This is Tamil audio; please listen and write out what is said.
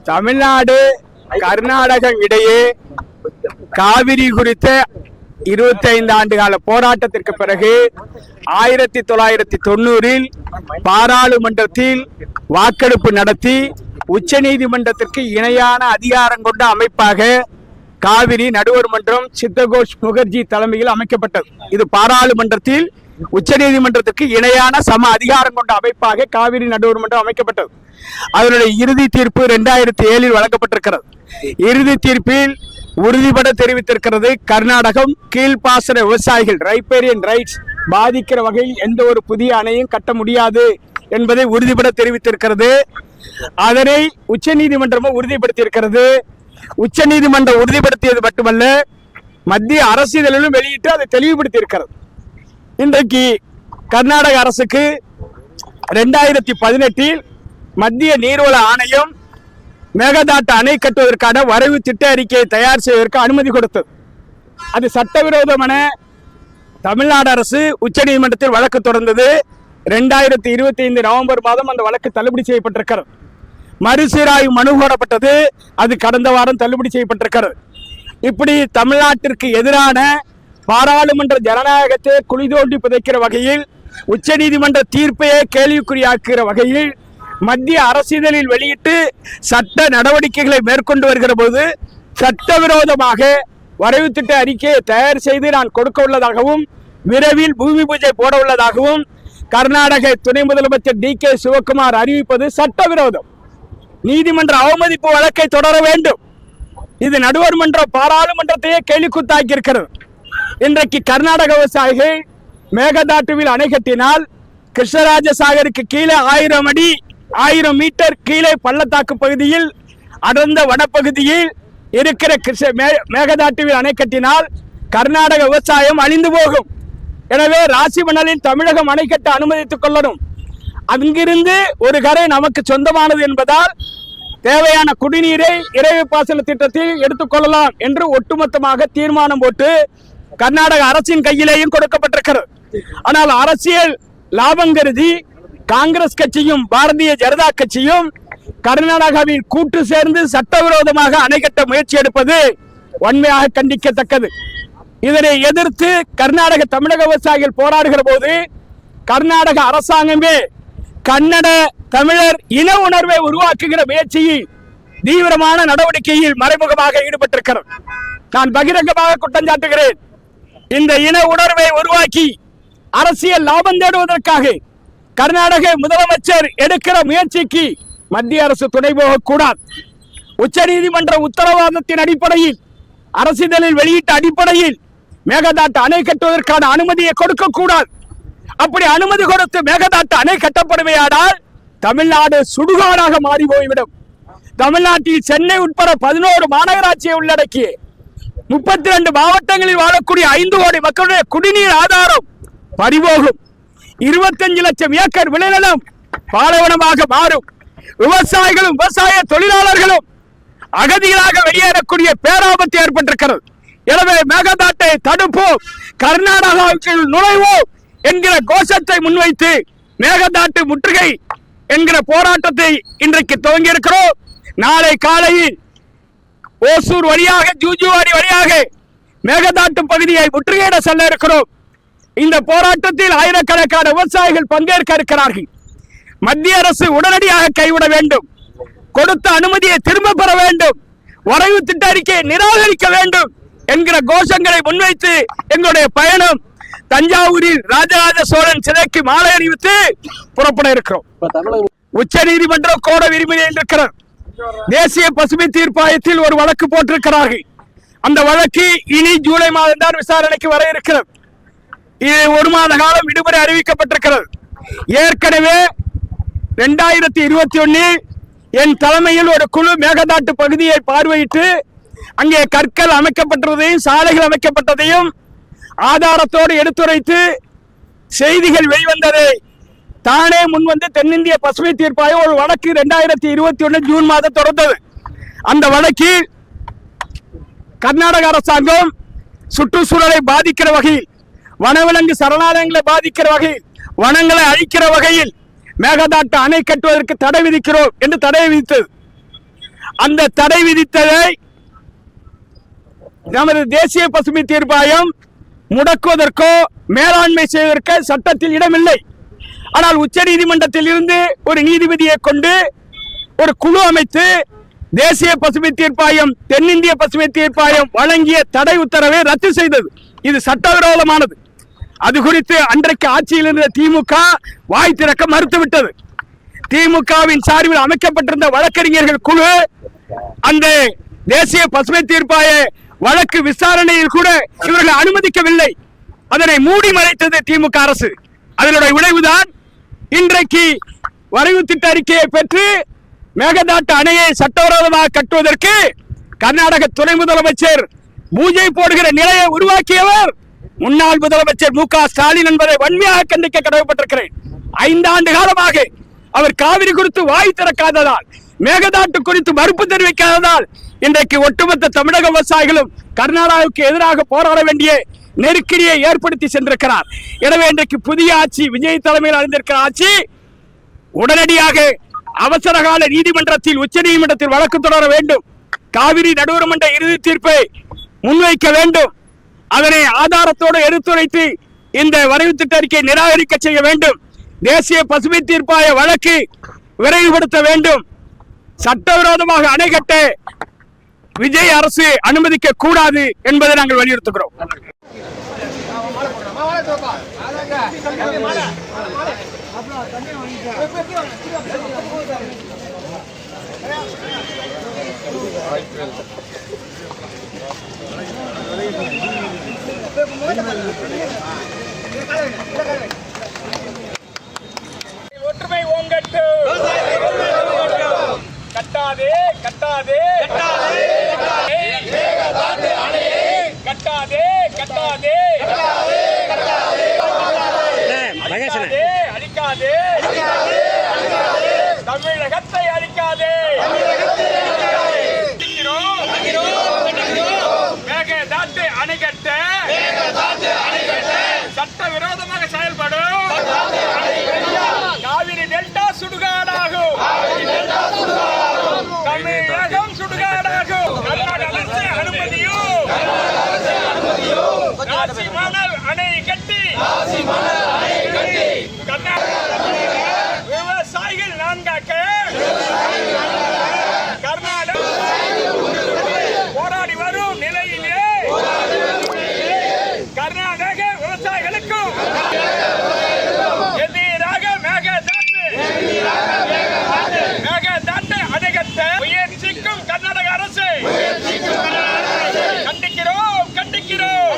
தமிழ்நாடு கர்நாடகம் இடையே காவிரி குறித்த 25 ஆண்டு கால போராட்டத்திற்கு பிறகு 1990 பாராளுமன்றத்தில் வாக்கெடுப்பு நடத்தி உச்ச நீதிமன்றத்திற்கு இணையான அதிகாரம் கொண்ட அமைப்பாக காவிரி நடுவர் மன்றம் சித்தகோஷ் முகர்ஜி தலைமையில் அமைக்கப்பட்டது. இது பாராளுமன்றத்தில் உச்ச நீதிமன்றத்திற்கு இணையான சம அதிகாரம் கொண்ட அமைப்பாக காவிரி நடுவர் மன்றம் அமைக்கப்பட்டது. அதனுடைய இறுதி தீர்ப்பு 2007 வழங்கப்பட்டிருக்கிறது. இறுதி தீர்ப்பில் உறுதிபட தெரிவித்திருக்கிறது, கர்நாடகம் கீழ்ப்பாசன விவசாயிகள் ரைப்பேரியன் ரைட்ஸ் பாதிக்கிற வகையில் எந்த ஒரு புதிய அணையும் கட்ட முடியாது என்பதை உறுதிபட தெரிவித்திருக்கிறது. அதனை உச்ச நீதிமன்றமும் உறுதிப்படுத்தியிருக்கிறது. உச்ச நீதிமன்றம் உறுதிப்படுத்தியது மட்டுமல்ல, மத்திய அரசிதழிலும் வெளியிட்டு அதை தெளிவுபடுத்தி இருக்கிறது. இன்றைக்கு கர்நாடக அரசுக்கு 2018 மத்திய நீர்வள ஆணையம் மேகதாட்டு அணை கட்டுவதற்கான வரைவு திட்ட அறிக்கையை தயார் செய்வதற்கு அனுமதி கொடுத்தது. அது சட்டவிரோதமான தமிழ்நாடு அரசு உச்ச நீதிமன்றத்தில் வழக்கு தொடர்ந்தது. 2025 நவம்பர் மாதம் அந்த வழக்கு தள்ளுபடி செய்யப்பட்டிருக்கிறது. மறுசீராய்வு மனு கோரப்பட்டது, அது கடந்த வாரம் தள்ளுபடி செய்யப்பட்டிருக்கிறது. இப்படி தமிழ்நாட்டிற்கு எதிரான பாராளுமன்ற ஜனநாயகத்தை குழி தோண்டி புதைக்கிற வகையில், உச்ச நீதிமன்ற தீர்ப்பையே கேள்விக்குறியாக்குகிற வகையில் மத்திய அரசிதழில் வெளியிட்டு சட்ட நடவடிக்கைகளை மேற்கொண்டு வருகிற போது சட்டவிரோதமாக வரைவு திட்ட அறிக்கையை தயார் செய்து நான் கொடுக்க உள்ளதாகவும் விரைவில் பூமி பூஜை போட உள்ளதாகவும் கர்நாடக துணை முதலமைச்சர் DK சிவகுமார் அறிவிப்பது சட்டவிரோதம். நீதிமன்ற அவமதிப்பு வழக்கை தொடர வேண்டும். இது நடுவர் மன்றம் பாராளுமன்றத்தையே கேள்விக்குத்தாக்கி இருக்கிறது. இன்றைக்கு கர்நாடக விவசாயிகள் மேகதாட்டுவில் அணை கட்டினால் கிருஷ்ணராஜ சாகருக்கு கீழே 1000 மீட்டர் கீழே பள்ளத்தாக்கு பகுதியில் அடர்ந்த வனப்பகுதியில் இருக்கிற மேகதாட்டுவில் அணை கட்டினால் கர்நாடக விவசாயம் அழிந்து போகும். எனவே ராசி மணலில் தமிழகம் அணை கட்ட அனுமதித்துக் கொள்ளணும். அங்கிருந்து ஒரு கரை நமக்கு சொந்தமானது என்பதால் தேவையான குடிநீரை இறைவு பாசன திட்டத்தில் எடுத்துக்கொள்ளலாம் என்று ஒட்டுமொத்தமாக தீர்மானம் போட்டு கர்நாடக அரசின் கையிலேயும் கொடுக்கப்பட்டிருக்கிறது. ஆனால் அரசியல் லாபம் கருதி காங்கிரஸ் கட்சியும் பாரதிய ஜனதா கட்சியும் கர்நாடகாவில் கூட்டு சேர்ந்து சட்டவிரோதமாக அணை கட்ட முயற்சி எடுப்பது வன்மையாக கண்டிக்கத்தக்கது. இதனை எதிர்த்து கர்நாடக தமிழக விவசாயிகள் போராடுகிற போது கர்நாடக அரசாங்கமே கன்னட தமிழர் இன உணர்வை உருவாக்குகிற முயற்சியில் தீவிரமான நடவடிக்கையில் மறைமுகமாக ஈடுபட்டிருக்கிறது. நான் பகிரங்கமாக குற்றம் சாட்டுகிறேன். இந்த இன உணர்வை உருவாக்கி அரசியல் லாபம் தேடுவதற்காக கர்நாடக முதலமைச்சர் எடுக்கிற முயற்சிக்கு மத்திய அரசு துணை போகக்கூடாது. உச்ச நீதிமன்ற உத்தரவாதத்தின் அடிப்படையில் அரசிதழில் வெளியிட்ட அடிப்படையில் மேகதாட்டு அணை கட்டுவதற்கான அனுமதியை கொடுக்க கூடாது. அப்படி அனுமதி கொடுத்து மேகதாட்டு அணை கட்டப்படுமையானால் தமிழ்நாடு சுடுகாடாக மாறி போய்விடும். தமிழ்நாட்டில் சென்னை உட்பட 11 மாநகராட்சியை உள்ளடக்கிய 32 மாவட்டங்களில் வாழக்கூடிய 5 கோடி மக்களுடைய குடிநீர் ஆதாரம் பறிபோகும். 25 லட்சம் ஏக்கர் விளைநிலம் பாலைவனமாக மாறும். விவசாயிகளும் விவசாய தொழிலாளர்களும் அகதிகளாக வெளியேறக்கூடிய பேராபத்து ஏற்பட்டிருக்கிறது. எனவே மேகதாட்டை தடுப்போம், கர்நாடகாவுக்கு நுழைவோம் என்கிற கோஷத்தை முன்வைத்து மேகதாட்டு முற்றுகை என்கிற போராட்டத்தை இன்றைக்கு துவங்கி இருக்கிறோம். நாளை காலையில் ஓசூர் வழியாக ஜூஜுவாடி வழியாக மேகதாட்டு பகுதியை முற்றுகையிட செல்ல இருக்கிறோம். இந்த போராட்டத்தில் ஆயிரக்கணக்கான விவசாயிகள் பங்கேற்க இருக்கிறார்கள். மத்திய அரசு உடனடியாக கைவிட வேண்டும், கொடுத்த அனுமதியை திரும்ப பெற வேண்டும், வரைவு திட்ட அறிக்கையை நிராகரிக்க வேண்டும் என்கிற கோஷங்களை முன்வைத்து எங்களுடைய பயணம் தஞ்சாவூரில் ராஜராஜ சோழன் சிலைக்கு மாலை அணிவித்து புறப்பட இருக்கிறோம். உச்ச நீதிமன்றம் கோட விரிவுரையில் இருக்கிறது. தேசிய பசுமை தீர்ப்பாயத்தில் ஒரு வழக்கு போட்டிருக்கிறார்கள். அந்த வழக்கு இனி ஜூலை மாதம் தான் விசாரணைக்கு வர இருக்கிறது. இது 1 மாத காலம் விடுமுறை அறிவிக்கப்பட்டிருக்கிறது. ஏற்கனவே 2021 என் தலைமையில் ஒரு குழு மேகதாட்டு பகுதியை பார்வையிட்டு அங்கே கற்கள் அமைக்கப்பட்டதையும் சாலைகள் அமைக்கப்பட்டதையும் ஆதாரத்தோடு எடுத்துரைத்து செய்திகள் வெளிவந்ததை தானே முன்வந்து தென்னிந்திய பசுமை தீர்ப்பாயம் ஒரு வழக்கு 2021 ஜூன் மாதம் தொடர்ந்தது. அந்த வழக்கில் கர்நாடக அரசாங்கம் சுற்றுச்சூழலை பாதிக்கிற வகையில், வனவிலங்கு சரணாலயங்களை பாதிக்கிற வகையில், வனங்களை அழிக்கிற வகையில் மேகதாட்டு அணை கட்டுவதற்கு தடை விதிக்கிறோம் என்று தடை விதித்தது. அந்த தடை விதித்ததை நமது தேசிய பசுமை தீர்ப்பாயம் முடக்குவதற்கோ மேலாண்மை செய்வதற்கோ சட்டத்தில் இடமில்லை. ஆனால் உச்ச நீதிமன்றத்தில் இருந்து ஒரு நீதிபதியை கொண்டு ஒரு குழு அமைத்து தேசிய பசுமை தீர்ப்பாயம் தென்னிந்திய பசுமை தீர்ப்பாயம் வழங்கிய தடை உத்தரவை ரத்து செய்தது. இது சட்டவிரோதமானது. அது குறித்து அன்றைக்கு ஆட்சியில் இருந்த திமுக வாய் திறக்க மறுத்துவிட்டது. திமுகவின் சார்பில் அமைக்கப்பட்டிருந்த வழக்கறிஞர்கள் குழு அந்த தேசிய பசுமை தீர்ப்பாய வழக்கு விசாரணையில் கூட இவர்களை அனுமதிக்கவில்லை. அதனை மூடி மறைத்தது திமுக அரசு. அதனுடைய விளைவுதான் இன்றைக்கு வரைவு திட்ட அறிக்கையை பெற்று மேகதாட்டு அணையை சட்டவிரோதமாக கட்டுவதற்கு கர்நாடக துணை முதலமைச்சர் பூஜை போடுகிற நிலையை உருவாக்கியவர் முன்னாள் முதலமைச்சர் மு க ஸ்டாலின் என்பதை வன்மையாக கண்டிக்க கடமைப்பட்டிருக்கிறேன். 5 ஆண்டு காலமாக அவர் காவிரி குறித்து வாய் திறக்காததால், மேகதாட்டு குறித்து மறுப்பு தெரிவிக்காததால் இன்றைக்கு ஒட்டுமொத்த தமிழக விவசாயிகளும் கர்நாடகாவுக்கு எதிராக போராட வேண்டிய நெருக்கடியை ஏற்படுத்தி சென்றிருக்கிறார். எனவே இன்றைக்கு புதிய ஆட்சி, விஜய் தலைமையில் அடைந்திருக்கிற ஆட்சி உடனடியாக அவசரகால நீதிமன்றத்தில் உச்ச நீதிமன்றத்தில் வழக்கு தொடர வேண்டும். காவிரி நடுவர் மன்ற இறுதி தீர்ப்பை முன்வைக்க வேண்டும். அதனை ஆதாரத்தோடு எடுத்துரைத்து இந்த வரைவு திட்ட அறிக்கை நிராகரிக்க செய்ய வேண்டும். தேசிய பசுமை தீர்ப்பாய வழக்கு விரைவுபடுத்த வேண்டும். சட்டவிரோதமாக அணை கட்ட விஜய் அரசு அனுமதிக்க கூடாது என்பதை நாங்கள் வலியுறுத்துகிறோம். ஒற்றுமை ஓங்கட்டு. கட்டாதே கட்டாதே கட்டாதே கட்டாதே அழிக்காதே தமிழகத்தை அழிக்காதே. மேகதாட்டு அணை கட்ட சட்டவிரோதமாக செயல்படும் காவிரி டெல்டா சுடுகாடாகும். தமிழகம் சுடுகாடாகும். அரசு அனுமதியும் ராசி மணல் அணை கட்டி விவசாயிகள் நான்காக்க கர்நாடக போராடி வரும் நிலையிலே கர்நாடக விவசாயிகளுக்கும் எதிராக மேகதாட்டு அணை கட்ட முயற்சிக்கும் கர்நாடக அரசு கண்டிக்கிறோம் கண்டிக்கிறோம்.